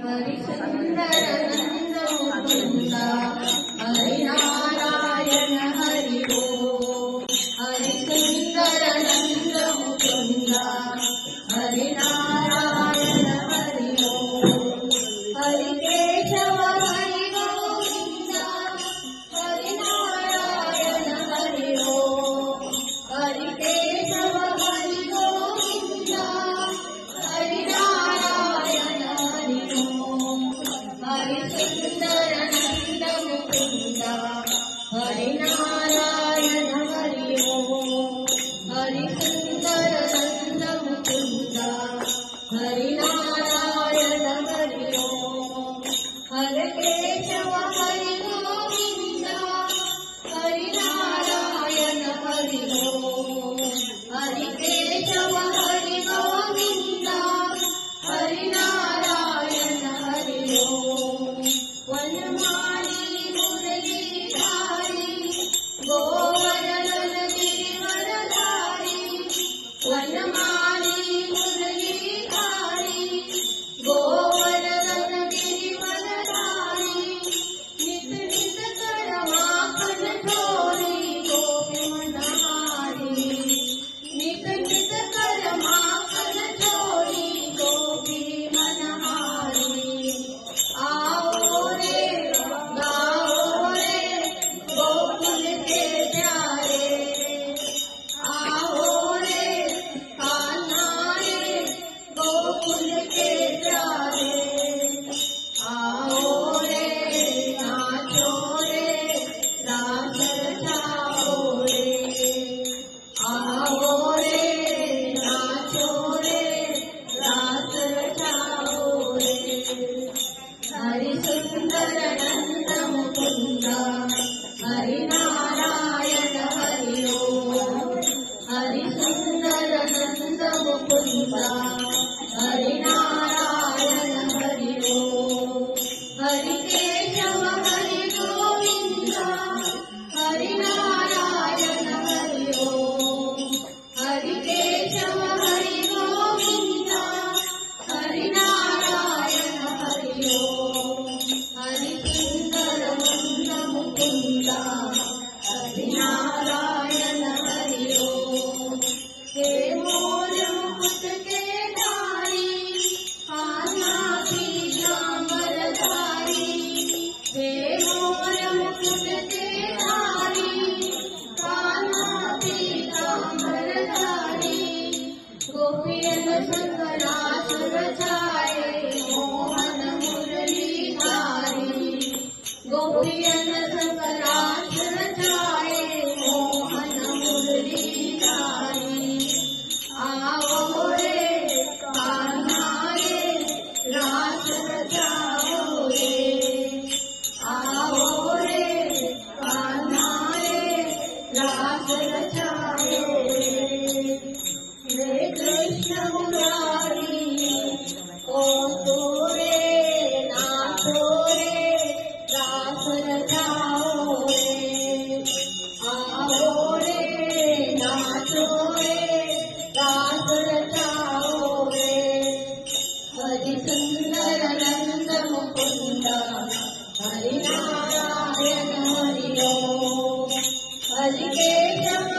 हरि सुंदर नंद मुकुंद हरि नारायण हरि ओम हरि सुंदर नंद मुकुंद हरि नारायण हरि ओम हरि केशव हरि गोविंद हरि नारायण हरि ओम हरि केशव हरि गोविंद हरि नारायण हरि ओम हरि सुंदर नंद मुकुंद हरि नारायण हरि ओम हरि सुंदर नंद मुकुंद हरि नारायण हरि ओम हरि केशव हरि गोविंद हरि नारायण हरि ओम हरि केशव हरि गोविंद हरि नारायण हरि ओम वनमाली मुरलीधारी गोवर्धन गिरिवरधारी वनमाली मुरलीधारी गोवर्धन गिरिवरधारी नित नित कर माखन चोरी गोपी मनहारी नित नित कर माखन चोरी गोपी मनहारी आओ रे गाओ रे गोकुल के प्यारे आओ रे कान्हा रे गोकुल के प्यारे आओ रे नाचो रे रास रचाओ रे आओ रे नाचो रे रास रचाओ रे हरि सुंदर नंद मुकुंद हरि नारायण हरि ओम हरि सुंदर नंद मुकुंद हरि नारायण हरि ओम हरि केशव हरि गोविंद हरि नारायण हरि ओम हरि केशव हरि गोविंद हरि नारायण हरि ओम हरि सुंदर नंद मुकुंद हरि नारायण हरि ओम हे मोर मुकुट के धारी कान्हा पीतांबर धारी हे मोर मुकुट के धारी कान्हा पीतांबर धारी गोपियन संगरास रचाए मोहन मुरली धारी गोपियन संगरास रचाए मोहन मुरली धारी आओ रे कान्हा रे रास रचाओ रे आओ रे कान्हा रे रास रचाओ रे हे कृष्ण मुरारी ओ तो रे नाचो रे रास रचाओ रे आओ रे नाचो रे रास रचाओ रे हरि सुंदर नंद मुकुंद हरि नारायण हरि ओम हरि केशव